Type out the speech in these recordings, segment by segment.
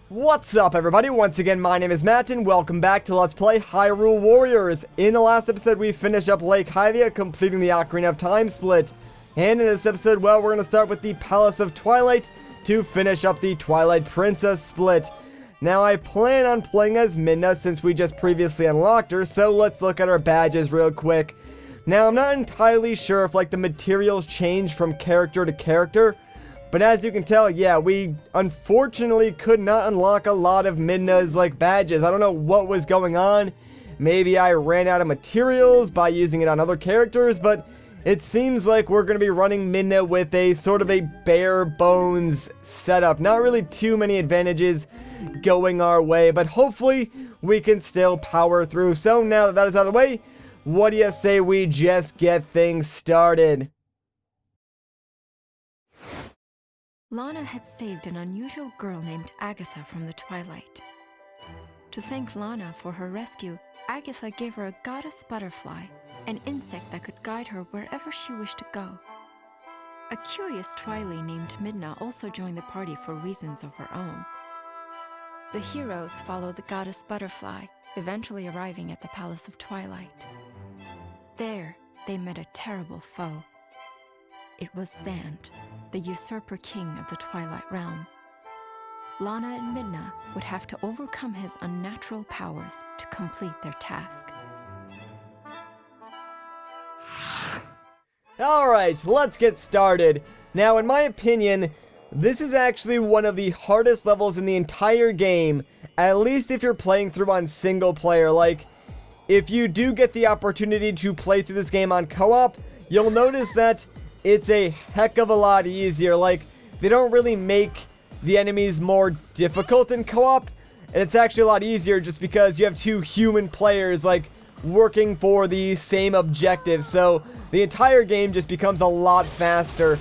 What's up, everybody? Once again, my name is Matt, and welcome back to Let's Play Hyrule Warriors. In the last episode, we finished up Lake Hylia, completing the Ocarina of Time split. And in this episode, well, we're going to start with the Palace of Twilight to finish up the Twilight Princess split. Now, I plan on playing as Midna since we just previously unlocked her, so let's look at our badges real quick. Now, I'm not entirely sure if, the materials change from character to character, but as you can tell, yeah, we unfortunately could not unlock a lot of Midna's, badges. I don't know what was going on. Maybe I ran out of materials by using it on other characters, but it seems like we're going to be running Midna with a sort of a bare bones setup. Not really too many advantages going our way, but hopefully we can still power through. So now that that is out of the way, what do you say we just get things started? Lana had saved an unusual girl named Agatha from the Twilight. To thank Lana for her rescue, Agatha gave her a goddess butterfly, an insect that could guide her wherever she wished to go. A curious Twily named Midna also joined the party for reasons of her own. The heroes followed the goddess butterfly, eventually arriving at the Palace of Twilight. There, they met a terrible foe. It was Zant, the usurper king of the Twilight Realm. Lana and Midna would have to overcome his unnatural powers to complete their task. Alright, let's get started. Now, in my opinion, this is actually one of the hardest levels in the entire game, at least if you're playing through on single player. If you do get the opportunity to play through this game on co-op, you'll notice that it's a heck of a lot easier. They don't really make the enemies more difficult in co-op, and it's actually a lot easier just because you have two human players, working for the same objective, so the entire game just becomes a lot faster.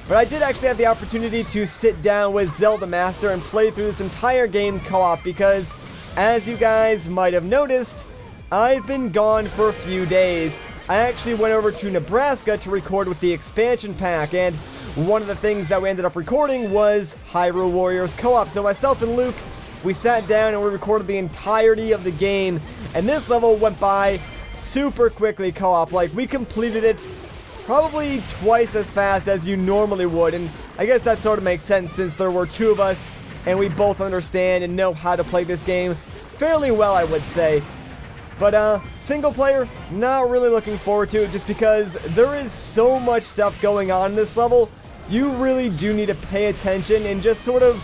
But I did actually have the opportunity to sit down with Zelda Master and play through this entire game co-op because, as you guys might have noticed, I've been gone for a few days. I actually went over to Nebraska to record with the expansion pack, and one of the things that we ended up recording was Hyrule Warriors co-op. So myself and Luke, we sat down and we recorded the entirety of the game, and this level went by super quickly co-op. We completed it probably twice as fast as you normally would, and I guess that sort of makes sense since there were two of us, and we both understand and know how to play this game fairly well, I would say. But, single player, not really looking forward to it just because there is so much stuff going on in this level. You really do need to pay attention and just sort of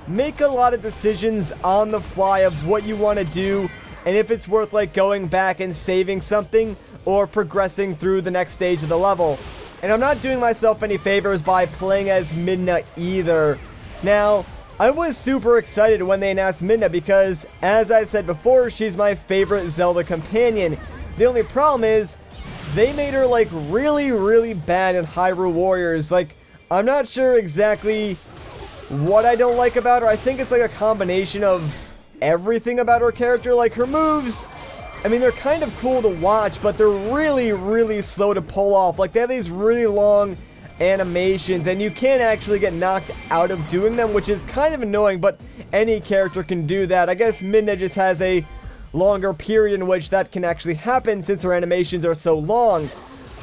make a lot of decisions on the fly of what you want to do and if it's worth, going back and saving something or progressing through the next stage of the level. And I'm not doing myself any favors by playing as Midna either. Now, I was super excited when they announced Midna because, as I've said before, she's my favorite Zelda companion. The only problem is, they made her, really, really bad in Hyrule Warriors. I'm not sure exactly what I don't like about her. I think it's, a combination of everything about her character. Her moves, I mean, they're kind of cool to watch, but they're really, really slow to pull off. They have these really long animations, and you can't actually get knocked out of doing them, which is kind of annoying, but any character can do that. I guess Midna just has a longer period in which that can actually happen since her animations are so long.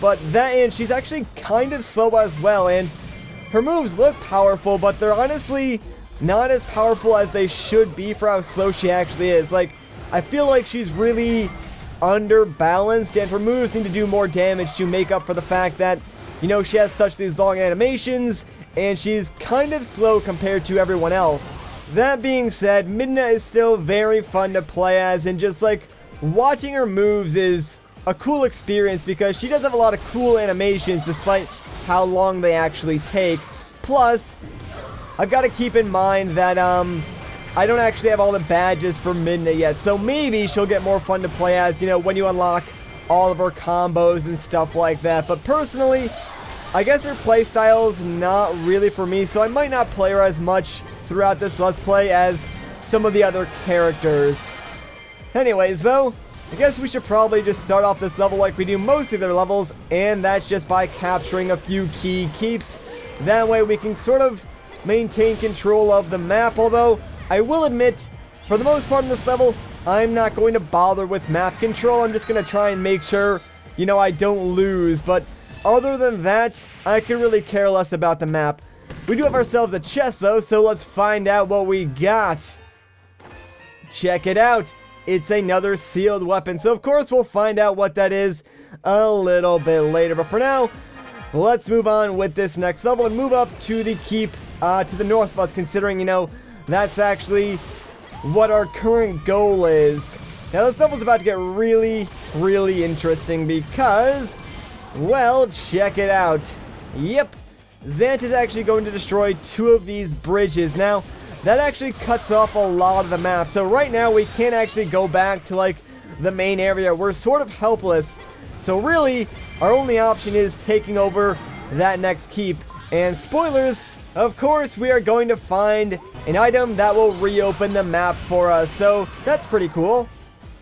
But that, and she's actually kind of slow as well, and her moves look powerful, but they're honestly not as powerful as they should be for how slow she actually is. I feel like she's really underbalanced, and her moves need to do more damage to make up for the fact that, she has such these long animations, and she's kind of slow compared to everyone else. That being said, Midna is still very fun to play as, and just, watching her moves is a cool experience because she does have a lot of cool animations despite how long they actually take. Plus, I've got to keep in mind that, I don't actually have all the badges for Midna yet, so maybe she'll get more fun to play as, when you unlock all of her combos and stuff like that. But personally, I guess her playstyle's not really for me, so I might not play her as much throughout this Let's Play as some of the other characters. Anyways, though, I guess we should probably just start off this level like we do most of their levels, and that's just by capturing a few key keeps. That way we can sort of maintain control of the map, although I will admit, for the most part in this level, I'm not going to bother with map control. I'm just going to try and make sure, you know, I don't lose. But other than that, I could really care less about the map. We do have ourselves a chest, though, so let's find out what we got. Check it out. It's another sealed weapon. So, of course, we'll find out what that is a little bit later. But for now, let's move on with this next level and move up to the keep to the north of us, considering, you know, that's actually what our current goal is. Now, this level's about to get really, really interesting because, well, check it out. Yep, Zant is actually going to destroy 2 of these bridges. Now, that actually cuts off a lot of the map. So right now, we can't actually go back to, like, the main area. We're sort of helpless. So really, our only option is taking over that next keep. And spoilers, of course, we are going to find an item that will reopen the map for us. So that's pretty cool.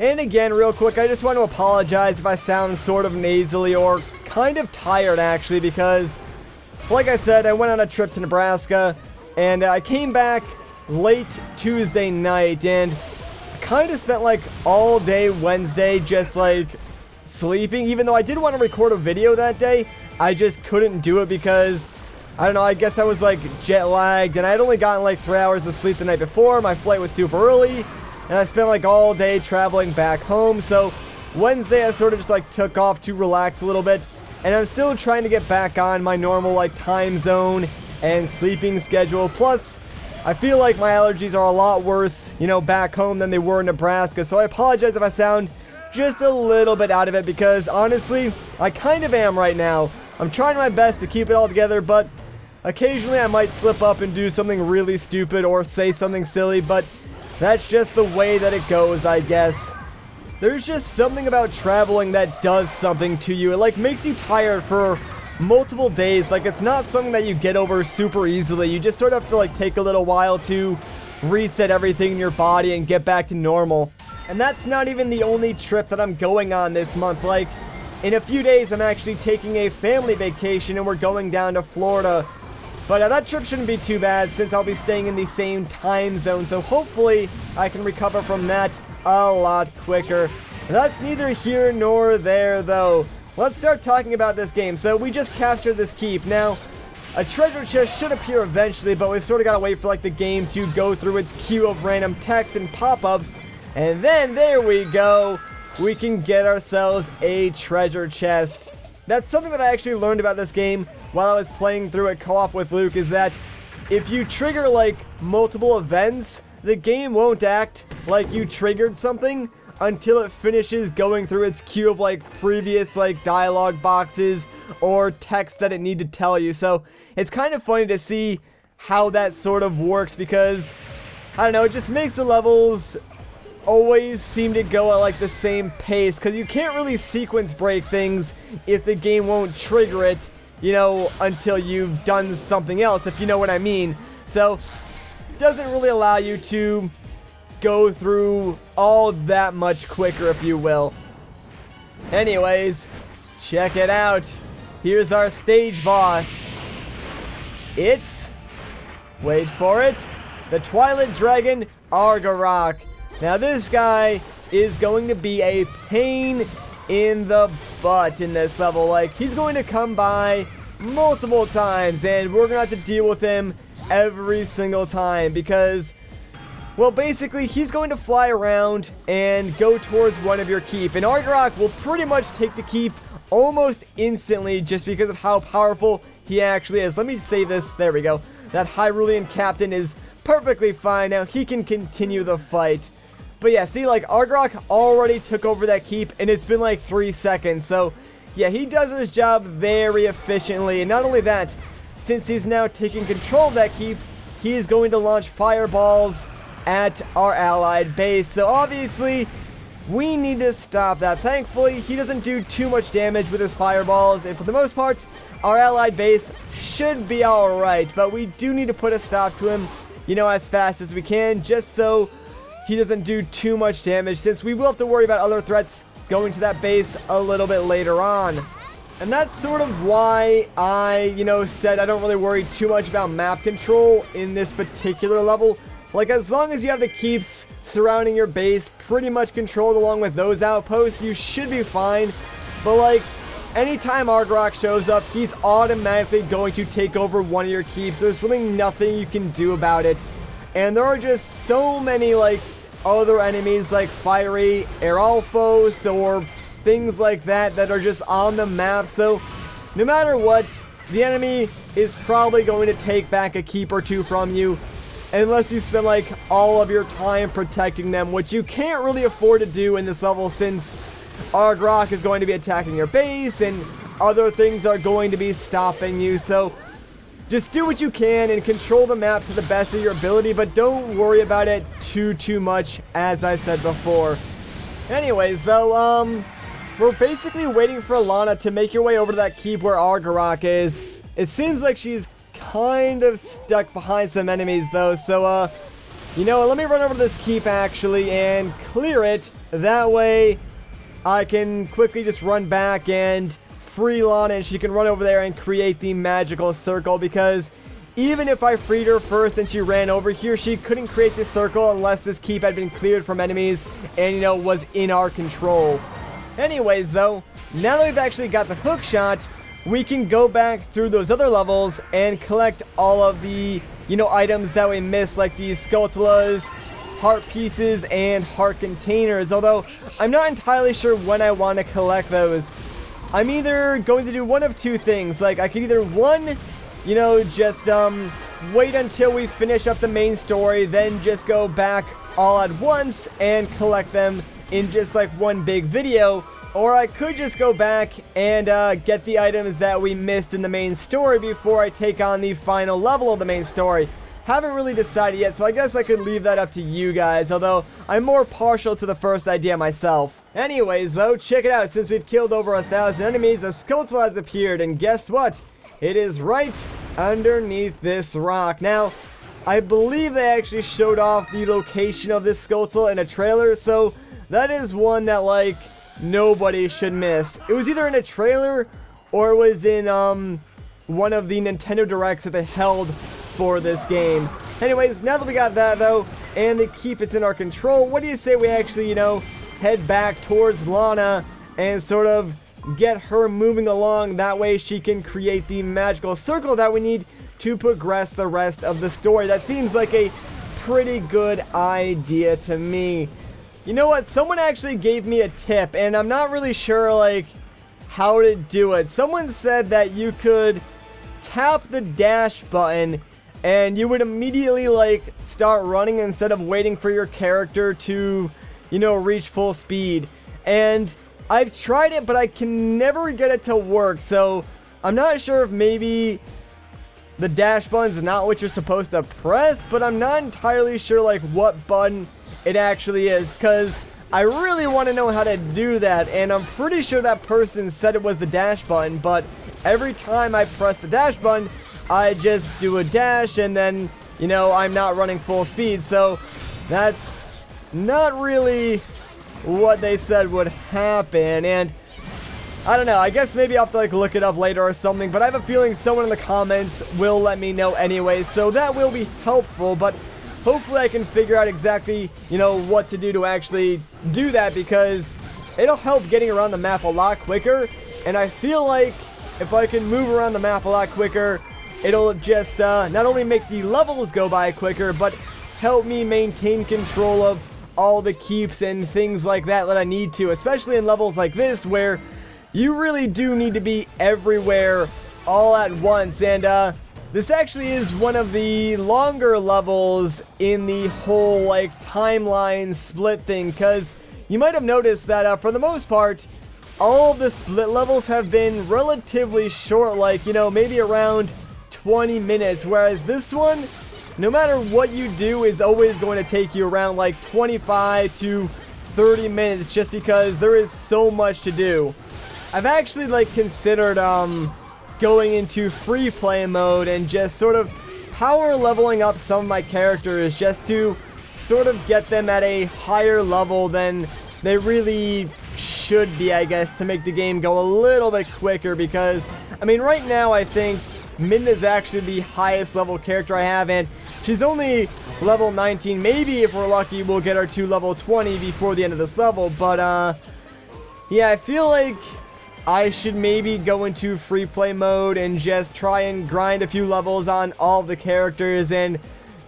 And again, real quick, I just want to apologize if I sound sort of nasally or kind of tired, actually, because, like I said, I went on a trip to Nebraska, and I came back late Tuesday night, and I kind of spent, like, all day Wednesday just, like, sleeping. Even though I did want to record a video that day, I just couldn't do it because, I don't know, I guess I was, like, jet lagged, and I had only gotten, like, 3 hours of sleep the night before. My flight was super early, and I spent, like, all day traveling back home. So Wednesday I sort of just, like, took off to relax a little bit, and I'm still trying to get back on my normal, like, time zone and sleeping schedule. Plus, I feel like my allergies are a lot worse, you know, back home than they were in Nebraska. So I apologize if I sound just a little bit out of it, because honestly, I kind of am right now. I'm trying my best to keep it all together, but occasionally I might slip up and do something really stupid or say something silly, but that's just the way that it goes, I guess. There's just something about traveling that does something to you. It, like, makes you tired for multiple days. Like, it's not something that you get over super easily. You just sort of have to, like, take a little while to reset everything in your body and get back to normal. And that's not even the only trip that I'm going on this month. Like, in a few days, I'm actually taking a family vacation, and we're going down to Florida. But that trip shouldn't be too bad, since I'll be staying in the same time zone. So hopefully, I can recover from that a lot quicker. That's neither here nor there, though. Let's start talking about this game. So we just captured this keep. Now, a treasure chest should appear eventually, but we've sort of got to wait for, like, the game to go through its queue of random text and pop-ups. And then, there we go. We can get ourselves a treasure chest. That's something that I actually learned about this game while I was playing through it co-op with Luke, is that if you trigger, like, multiple events, the game won't act like you triggered something until it finishes going through its queue of, like, previous, like, dialogue boxes or text that it need to tell you. So it's kind of funny to see how that sort of works, because, I don't know, it just makes the levels always seem to go at, like, the same pace, because you can't really sequence break things if the game won't trigger it, you know, until you've done something else, if you know what I mean. So it doesn't really allow you to go through all that much quicker, if you will. Anyways, check it out. Here's our stage boss. It's, wait for it, the Twilight Dragon Argorok. Now, this guy is going to be a pain in the butt in this level. Like, he's going to come by multiple times, and we're going to have to deal with him every single time because, well, basically, he's going to fly around and go towards one of your keep. And Argorok will pretty much take the keep almost instantly just because of how powerful he actually is. Let me save this. There we go. That Hyrulean captain is perfectly fine. Now, he can continue the fight. But yeah, see, like, Argorok already took over that keep, and it's been like 3 seconds. So, yeah, he does his job very efficiently. And not only that, since he's now taking control of that keep, he is going to launch fireballs at our allied base. So, obviously, we need to stop that. Thankfully, he doesn't do too much damage with his fireballs. And for the most part, our allied base should be alright. But we do need to put a stop to him, you know, as fast as we can, just so he doesn't do too much damage, since we will have to worry about other threats going to that base a little bit later on. And that's sort of why I, you know, said I don't really worry too much about map control in this particular level, Like, as long as you have the keeps surrounding your base pretty much controlled along with those outposts, you should be fine. But, like, anytime Argorok shows up, he's automatically going to take over one of your keeps. There's really nothing you can do about it. And there are just so many, like, other enemies like Fiery Eralfos or things like that that are just on the map. So, no matter what, the enemy is probably going to take back a keep or two from you. Unless you spend, like, all of your time protecting them, which you can't really afford to do in this level since Argorok is going to be attacking your base and other things are going to be stopping you. So just do what you can and control the map to the best of your ability, but don't worry about it too much, as I said before. Anyways, though, we're basically waiting for Lana to make your way over to that keep where Argorok is. It seems like she's kind of stuck behind some enemies though, so you know, let me run over to this keep actually and clear it. That way I can quickly just run back and free Lana and she can run over there and create the magical circle, because even if I freed her first and she ran over here, she couldn't create this circle unless this keep had been cleared from enemies and, you know, was in our control. Anyways though, now that we've actually got the hook shot, we can go back through those other levels and collect all of the, you know, items that we missed, like these Skulltulas, heart pieces, and heart containers. Although, I'm not entirely sure when I want to collect those. I'm either going to do one of two things. Like, I could either, one, you know, just, wait until we finish up the main story, then just go back all at once and collect them in just, like, one big video. Or I could just go back and get the items that we missed in the main story before I take on the final level of the main story. Haven't really decided yet, so I guess I could leave that up to you guys, although I'm more partial to the first idea myself. Anyways though, check it out. Since we've killed over 1,000 enemies, a Skulltula has appeared, and guess what? It is right underneath this rock. Now, I believe they actually showed off the location of this Skulltula in a trailer, so that is one that, like, nobody should miss. It was either in a trailer or it was in one of the Nintendo Directs that they held for this game. Anyways, now that we got that though, and the keep it's in our control, what do you say we actually, you know, head back towards Lana and sort of get her moving along? That way she can create the magical circle that we need to progress the rest of the story. That seems like a pretty good idea to me. You know what? Someone actually gave me a tip, and I'm not really sure, like, how to do it. Someone said that you could tap the dash button, and you would immediately, like, start running instead of waiting for your character to, you know, reach full speed. And I've tried it, but I can never get it to work, so I'm not sure if maybe the dash button's not what you're supposed to press, but I'm not entirely sure, like, what button it actually is, because I really want to know how to do that, and I'm pretty sure that person said it was the dash button, but every time I press the dash button, I just do a dash, and then, you know, I'm not running full speed, so that's not really what they said would happen. And I don't know, I guess maybe I'll have to, like, look it up later or something, but I have a feeling someone in the comments will let me know anyway, so that will be helpful. But hopefully I can figure out exactly, you know, what to do to actually do that, because it'll help getting around the map a lot quicker. And I feel like if I can move around the map a lot quicker, it'll just not only make the levels go by quicker, but help me maintain control of all the keeps and things like that that I need to, especially in levels like this where you really do need to be everywhere all at once. And this actually is one of the longer levels in the whole, like, timeline split thing, because you might have noticed that for the most part, all of the split levels have been relatively short, like, you know, maybe around 20 minutes, whereas this one, no matter what you do, is always going to take you around, like, 25 to 30 minutes, just because there is so much to do. I've actually, like, considered, going into free play mode and just sort of power leveling up some of my characters just to sort of get them at a higher level than they really should be, I guess, to make the game go a little bit quicker. Because, I mean, right now I think Midna is actually the highest level character I have, and She's only level 19. Maybe if we're lucky, we'll get her to level 20 before the end of this level. But, yeah, I feel like I should maybe go into free play mode and just try and grind a few levels on all the characters and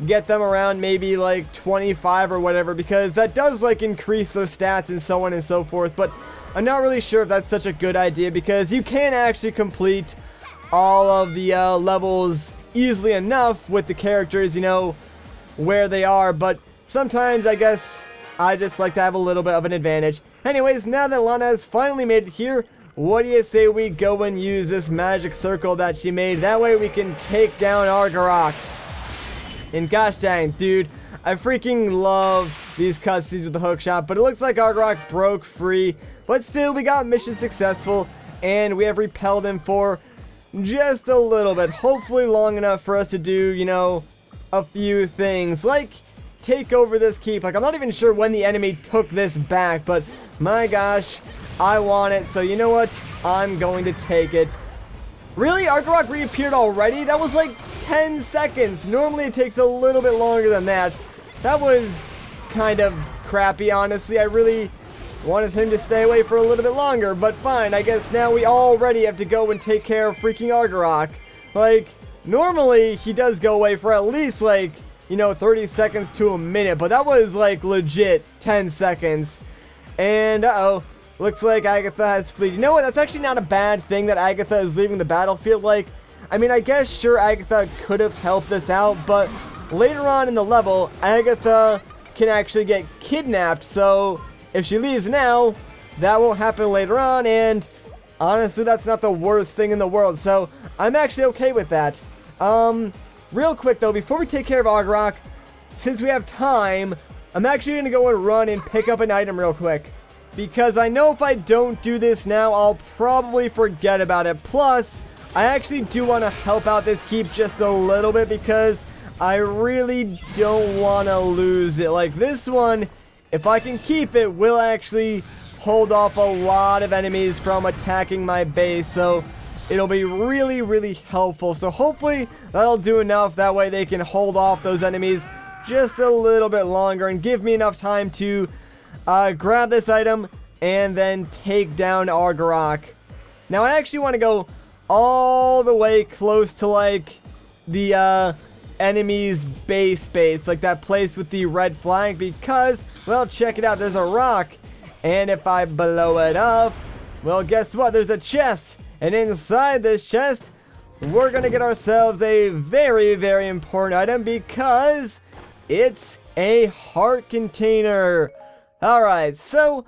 get them around maybe like 25 or whatever, because that does like increase their stats and so on and so forth. But I'm not really sure if that's such a good idea, because you can actually complete all of the levels easily enough with the characters, you know, where they are. But sometimes I guess I just like to have a little bit of an advantage. Anyways, now that Lana has finally made it here, what do you say we go and use this magic circle that she made? That way we can take down Argorok. And gosh dang, dude, I freaking love these cutscenes with the hookshot, but it looks like Argorok broke free. But still, we got mission successful, and we have repelled him for just a little bit. Hopefully long enough for us to do, you know, a few things, like take over this keep. Like, I'm not even sure when the enemy took this back, but my gosh, I want it, so you know what? I'm going to take it. Really? Argorok reappeared already? That was like 10 seconds. Normally it takes a little bit longer than that. That was kind of crappy, honestly. I really wanted him to stay away for a little bit longer, but fine. I guess now we already have to go and take care of freaking Argorok. Like, normally he does go away for at least like, you know, 30 seconds to a minute, but that was like legit 10 seconds. And uh-oh. Looks like Agatha has fled. You know what? That's actually not a bad thing that Agatha is leaving the battlefield. Like, I mean, I guess sure Agatha could have helped us out, but later on in the level, Agatha can actually get kidnapped. So if she leaves now, that won't happen later on. And honestly, that's not the worst thing in the world. So I'm actually okay with that. Real quick though, before we take care of Argorok, since we have time, I'm actually going to go and run and pick up an item real quick. Because I know if I don't do this now, I'll probably forget about it. Plus, I actually do want to help out this keep just a little bit, because I really don't want to lose it. Like this one, if I can keep it, will actually hold off a lot of enemies from attacking my base. So it'll be really, really helpful. So hopefully that'll do enough. That way they can hold off those enemies just a little bit longer and give me enough time to grab this item and then take down Argorok. Now I actually want to go all the way close to like the enemy's base, like that place with the red flag, because, well, check it out, there's a rock, and if I blow it up, well, guess what, there's a chest, and inside this chest we're gonna get ourselves a very, very important item, because it's a heart container. Alright, so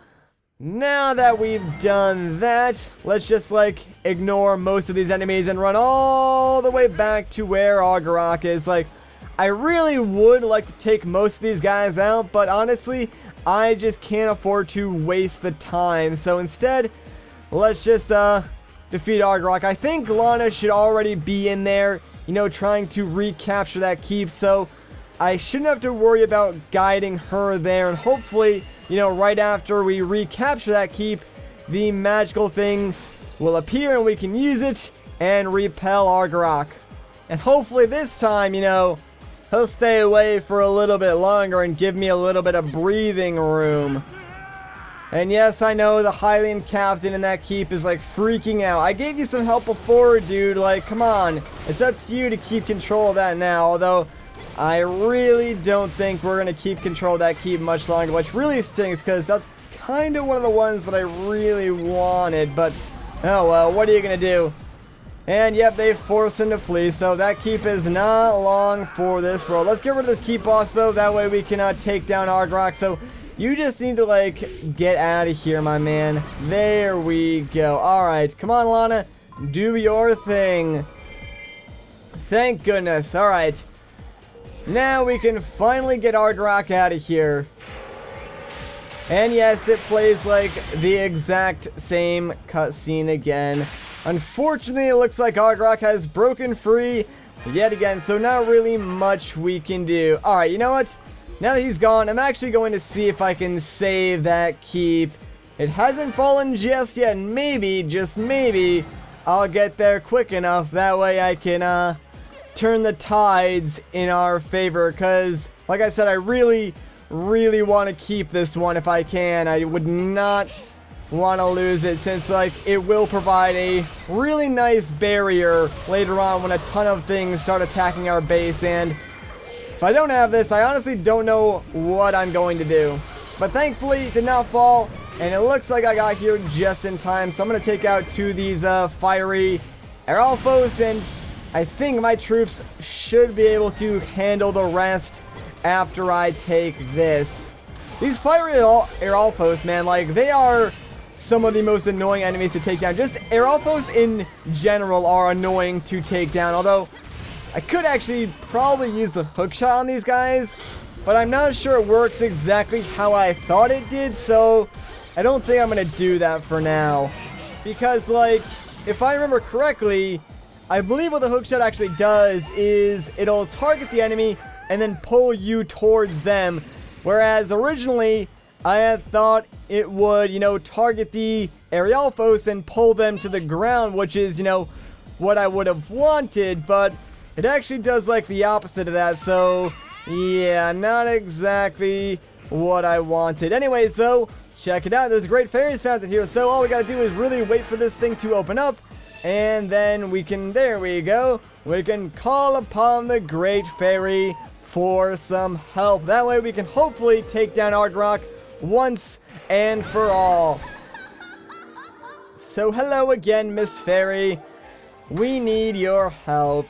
now that we've done that, let's just like ignore most of these enemies and run all the way back to where Argorok is. Like, I really would like to take most of these guys out, but honestly, I just can't afford to waste the time. So instead, let's just defeat Argorok. I think Lana should already be in there, you know, trying to recapture that keep, so I shouldn't have to worry about guiding her there, and hopefully, you know, right after we recapture that keep, the magical thing will appear and we can use it and repel Argorok. And hopefully this time, you know, he'll stay away for a little bit longer and give me a little bit of breathing room. And yes, I know the Hylian captain in that keep is like freaking out. I gave you some help before, dude. Like, come on. It's up to you to keep control of that now, although I really don't think we're going to keep control of that keep much longer, which really stinks because that's kind of one of the ones that I really wanted. But, oh well, what are you going to do? And yep, they forced him to flee, so that keep is not long for this world. Let's get rid of this keep boss, though. That way we can take down Argorok. So you just need to, like, get out of here, my man. There we go. Alright, come on, Lana. Do your thing. Thank goodness. Alright. Now we can finally get Argorok out of here. And yes, it plays like the exact same cutscene again. Unfortunately, it looks like Argorok has broken free yet again, so not really much we can do. Alright, you know what? Now that he's gone, I'm actually going to see if I can save that keep. It hasn't fallen just yet, and maybe, just maybe, I'll get there quick enough. That way I can, turn the tides in our favor, because, like I said, I really want to keep this one if I can. I would not want to lose it, since, like, it will provide a really nice barrier later on when a ton of things start attacking our base, and if I don't have this, I honestly don't know what I'm going to do. But thankfully, it did not fall, and it looks like I got here just in time, so I'm going to take out two of these fiery Aralphos, and I think my troops should be able to handle the rest after I take this. These fiery Aralphos, man, like, they are some of the most annoying enemies to take down. Just Aralphos in general are annoying to take down, although I could actually probably use the hookshot on these guys, but I'm not sure it works exactly how I thought it did, so I don't think I'm going to do that for now. Because, like, if I remember correctly, I believe what the hookshot actually does is it'll target the enemy and then pull you towards them. Whereas originally, I had thought it would, you know, target the Aralphos and pull them to the ground, which is, you know, what I would have wanted, but it actually does, like, the opposite of that, so yeah, not exactly what I wanted. Anyway, so check it out. There's a Great Fairies Fountain here, so all we gotta do is really wait for this thing to open up, and then we can, there we go, we can call upon the Great Fairy for some help. That way we can hopefully take down Argorok once and for all. So hello again, Miss Fairy. We need your help.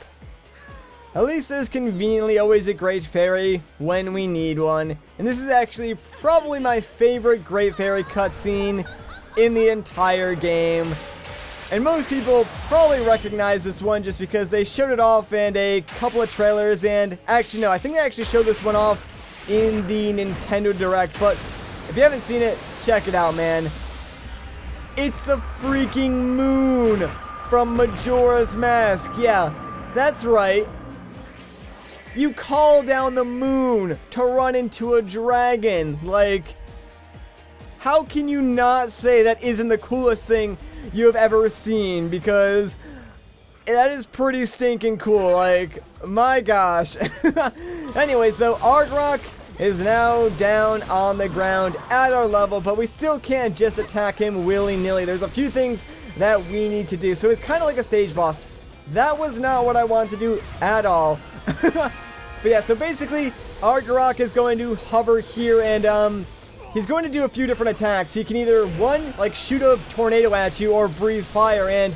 At least there's conveniently always a Great Fairy when we need one. And this is actually probably my favorite Great Fairy cutscene in the entire game. And most people probably recognize this one just because they showed it off in a couple of trailers. And actually, no, I think they actually showed this one off in the Nintendo Direct. But if you haven't seen it, check it out, man. It's the freaking moon from Majora's Mask. Yeah, that's right. You call down the moon to run into a dragon. Like, how can you not say that isn't the coolest thing you have ever seen? Because that is pretty stinking cool. Like, my gosh. Anyway, so Argorok is now down on the ground at our level, but we still can't just attack him willy-nilly. There's a few things that we need to do. So it's kind of like a stage boss. That was not what I wanted to do at all. But yeah, so basically, Argorok is going to hover here, and he's going to do a few different attacks. He can either, one, like shoot a tornado at you, or breathe fire, and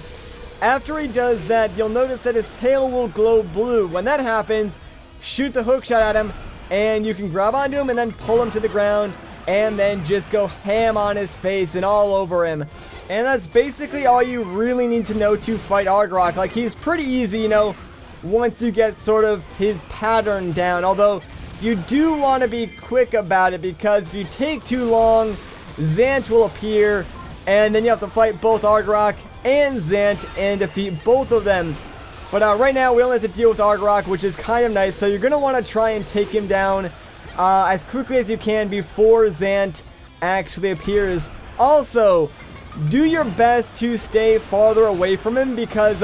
after he does that, you'll notice that his tail will glow blue. When that happens, shoot the hookshot at him, and you can grab onto him and then pull him to the ground, and then just go ham on his face and all over him. And that's basically all you really need to know to fight Argorok. Like, he's pretty easy, you know, once you get sort of his pattern down. Although, you do want to be quick about it, because if you take too long, Zant will appear, and then you have to fight both Argorok and Zant and defeat both of them. But right now, we only have to deal with Argorok, which is kind of nice. So you're going to want to try and take him down as quickly as you can before Zant actually appears. Also, do your best to stay farther away from him, because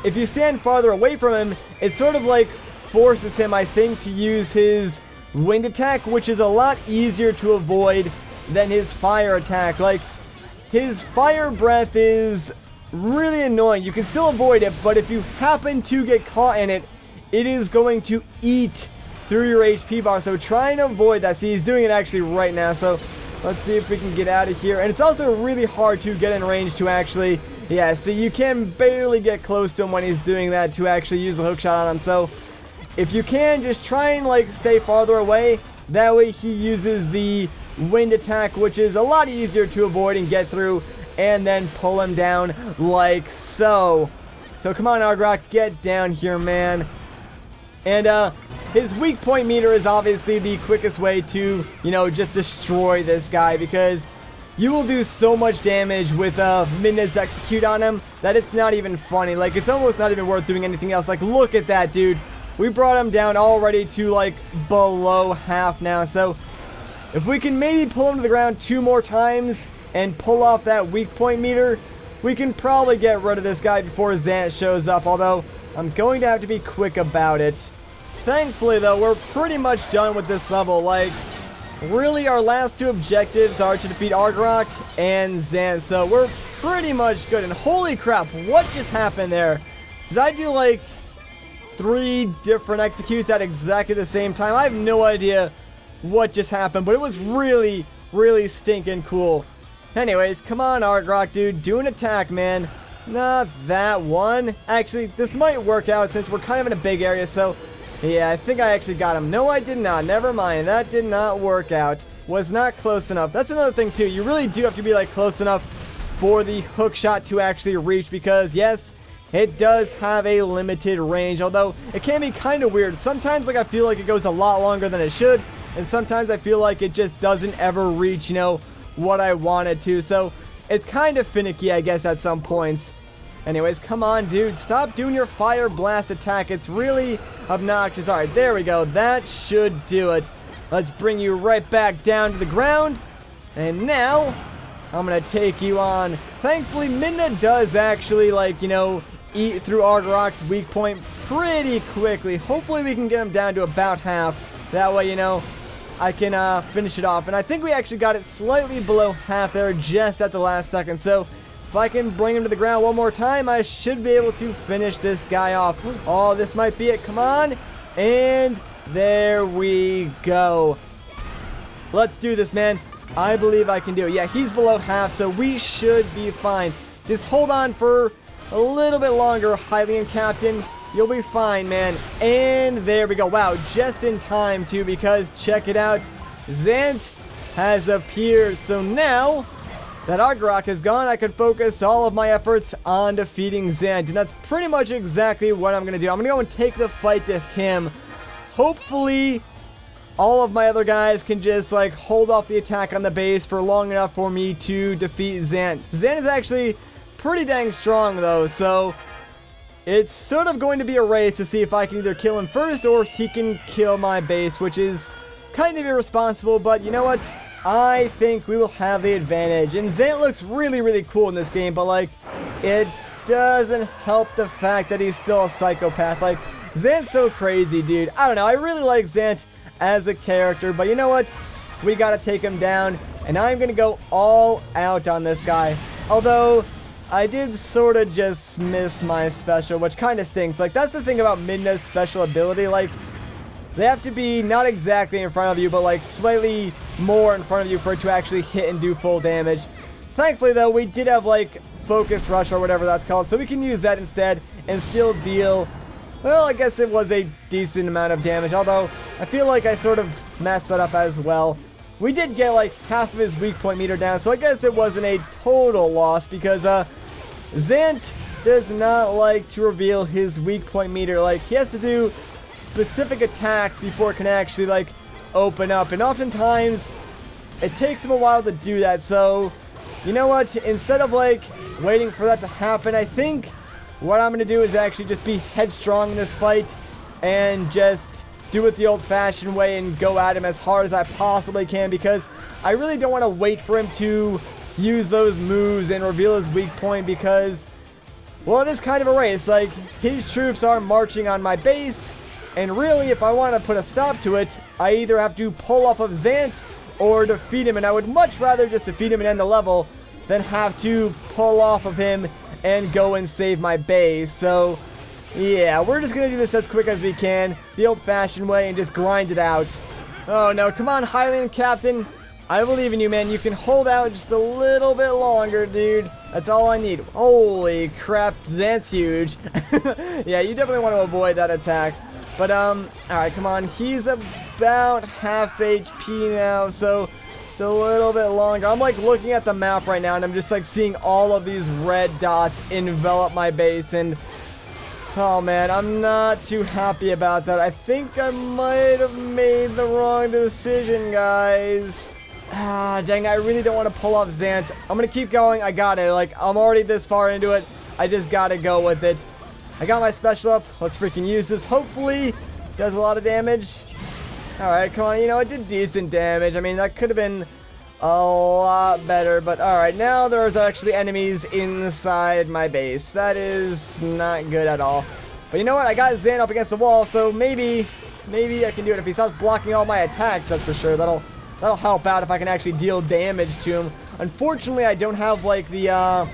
if you stand farther away from him, it sort of like forces him, I think, to use his wind attack, which is a lot easier to avoid than his fire attack. Like, his fire breath is really annoying. You can still avoid it, but if you happen to get caught in it, it is going to eat through your HP bar, so try and avoid that. See, he's doing it actually right now, so let's see if we can get out of here. And it's also really hard to get in range to actually, yeah, see, you can barely get close to him when he's doing that to actually use the hookshot on him. So if you can, just try and like stay farther away. That way he uses the wind attack, which is a lot easier to avoid and get through, and then pull him down like so. So come on, Argorok, get down here, man. And his weak point meter is obviously the quickest way to, you know, just destroy this guy, because you will do so much damage with Midna's execute on him that it's not even funny. Like, it's almost not even worth doing anything else. Like, look at that, dude. We brought him down already to, like, below half now. So if we can maybe pull him to the ground 2 more times and pull off that weak point meter, we can probably get rid of this guy before Zant shows up. Although, I'm going to have to be quick about it. Thankfully, though, we're pretty much done with this level. Like, really, our last two objectives are to defeat Argorok and Zant, so we're pretty much good. And holy crap, what just happened there? Did I do, like, 3 different executes at exactly the same time? I have no idea what just happened, but it was really, really stinking cool. Anyways, come on, Argorok, dude. Do an attack, man. Not that one. Actually, this might work out since we're kind of in a big area, so yeah, I think I actually got him. No, I did not. Never mind. That did not work out. Was not close enough. That's another thing, too. You really do have to be, like, close enough for the hook shot to actually reach because, yes, it does have a limited range, although it can be kind of weird. Sometimes, like, I feel like it goes a lot longer than it should, and sometimes I feel like it just doesn't ever reach, you know, what I wanted to. So it's kind of finicky, I guess, at some points. Anyways, come on, dude. Stop doing your fire blast attack. It's really obnoxious. All right, there we go. That should do it. Let's bring you right back down to the ground. And now I'm going to take you on. Thankfully, Midna does actually, like, you know, eat through Argorok's weak point pretty quickly. Hopefully, we can get him down to about half. That way, you know, I can finish it off. And I think we actually got it slightly below half there just at the last second. So if I can bring him to the ground one more time, I should be able to finish this guy off. Oh, this might be it. Come on. And there we go. Let's do this, man. I believe I can do it. Yeah, he's below half, so we should be fine. Just hold on for a little bit longer, Hylian Captain. You'll be fine, man. And there we go. Wow, just in time, too, because check it out. Zant has appeared. So now that Argorok is gone, I can focus all of my efforts on defeating Zant. And that's pretty much exactly what I'm going to do. I'm going to go and take the fight to him. Hopefully, all of my other guys can just, like, hold off the attack on the base for long enough for me to defeat Zant. Zant is actually pretty dang strong, though, so it's sort of going to be a race to see if I can either kill him first or he can kill my base, which is kind of irresponsible, but you know what? I think we will have the advantage. And Zant looks really, really cool in this game, but, like, it doesn't help the fact that he's still a psychopath. Like, Zant's so crazy, dude. I don't know. I really like Zant as a character, but you know what? We gotta take him down, and I'm gonna go all out on this guy. Although I did sort of just miss my special, which kind of stinks. Like, that's the thing about Midna's special ability. Like, they have to be not exactly in front of you, but, like, slightly more in front of you for it to actually hit and do full damage. Thankfully, though, we did have, like, Focus Rush or whatever that's called, so we can use that instead and still deal, well, I guess it was a decent amount of damage, although I feel like I sort of messed that up as well. We did get, like, half of his weak point meter down, so I guess it wasn't a total loss because, Zant does not like to reveal his weak point meter. Like, he has to do specific attacks before it can actually, like, open up, and oftentimes it takes him a while to do that. So, you know what? Instead of, like, waiting for that to happen, I think what I'm going to do is actually just be headstrong in this fight and just do it the old-fashioned way and go at him as hard as I possibly can, because I really don't want to wait for him to use those moves and reveal his weak point because, well, it is kind of a race. Like, his troops are marching on my base, and really, if I want to put a stop to it, I either have to pull off of Zant or defeat him, and I would much rather just defeat him and end the level than have to pull off of him and go and save my base. So yeah, we're just gonna do this as quick as we can, the old-fashioned way, and just grind it out. Oh no, come on, Hylian Captain. I believe in you, man. You can hold out just a little bit longer, dude. That's all I need. Holy crap, Zant's huge. Yeah, you definitely want to avoid that attack. But, alright, come on. He's about half HP now, so just a little bit longer. I'm, like, looking at the map right now, and I'm just, like, seeing all of these red dots envelop my base, and oh man, I'm not too happy about that. I think I might have made the wrong decision, guys. Ah, dang, I really don't want to pull off Zant. I'm going to keep going. I got it. Like, I'm already this far into it. I just got to go with it. I got my special up. Let's freaking use this. Hopefully, does a lot of damage. Alright, come on. You know, it did decent damage. I mean, that could have been a lot better. But alright, now there's actually enemies inside my base. That is not good at all. But you know what? I got Zant up against the wall, so maybe I can do it. If he stops blocking all my attacks, that's for sure. That'll help out if I can actually deal damage to him. Unfortunately, I don't have, like, the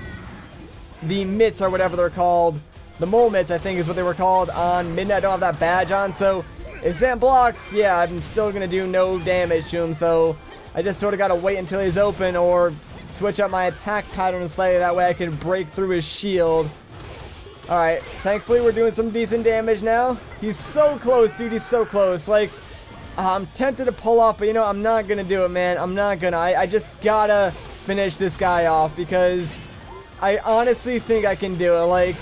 mitts or whatever they're called. The mole mitts, I think, is what they were called on Midna. I don't have that badge on, so if Zant blocks, yeah, I'm still going to do no damage to him. So I just sort of got to wait until he's open or switch up my attack pattern slightly. That way I can break through his shield. Alright, thankfully we're doing some decent damage now. He's so close, dude. He's so close. Like, I'm tempted to pull off, but you know, I'm not going to do it, man. I'm not going to. I just got to finish this guy off because I honestly think I can do it. Like,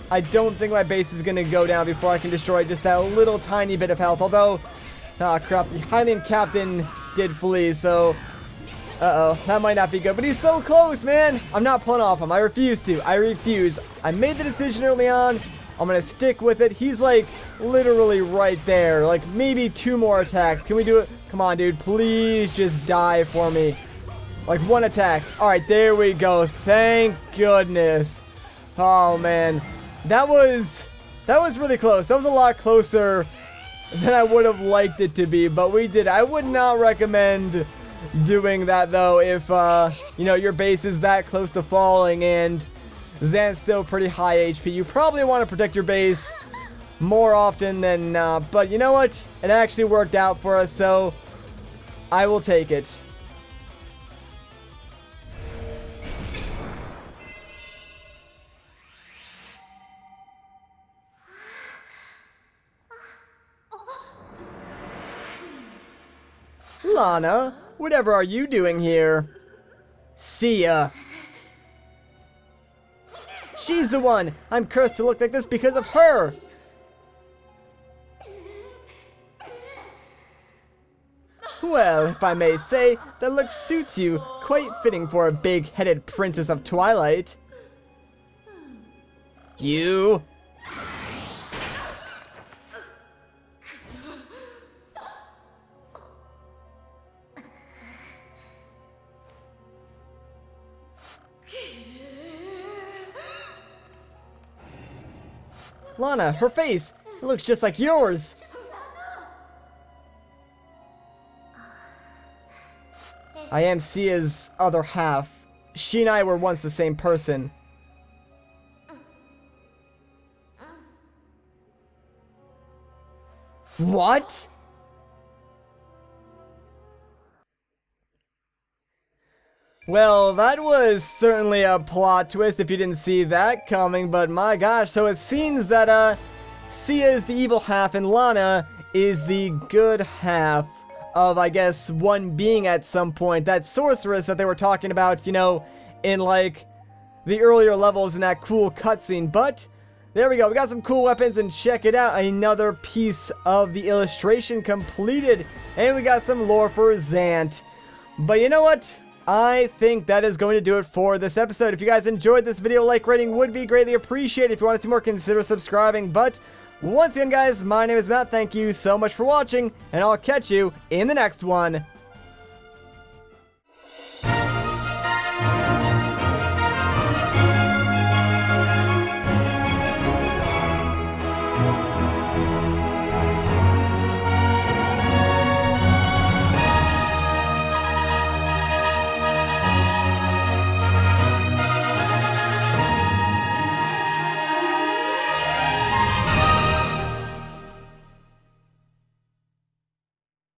I don't think my base is going to go down before I can destroy just that little tiny bit of health. Although, crap, the Highland Captain did flee, so uh-oh, that might not be good. But he's so close, man. I'm not pulling off him. I refuse to. I refuse. I made the decision early on. I'm going to stick with it. He's, like, literally right there. Like, maybe 2 more attacks. Can we do it? Come on, dude. Please just die for me. Like, 1 attack. All right, there we go. Thank goodness. Oh, man. That was really close. That was a lot closer than I would have liked it to be, but we did. I would not recommend doing that, though, if, you know, your base is that close to falling and Zant's still pretty high HP. You probably want to protect your base more often than not, but you know what? It actually worked out for us, so I will take it. Lana, whatever are you doing here? See ya. She's the one! I'm cursed to look like this because of her! Well, if I may say, that look suits you. Quite fitting for a big-headed princess of Twilight. You... Lana, her face! It looks just like yours! I am Sia's other half. She and I were once the same person. What? Well, that was certainly a plot twist if you didn't see that coming, but my gosh, so it seems that, Sia is the evil half and Lana is the good half of, I guess, one being at some point. That sorceress that they were talking about, you know, in, like, the earlier levels in that cool cutscene, but there we go. We got some cool weapons, and check it out. Another piece of the illustration completed, and we got some lore for Zant. But you know what? I think that is going to do it for this episode. If you guys enjoyed this video, like rating would be greatly appreciated. If you want to see more, consider subscribing. But once again, guys, my name is Matt. Thank you so much for watching, and I'll catch you in the next one.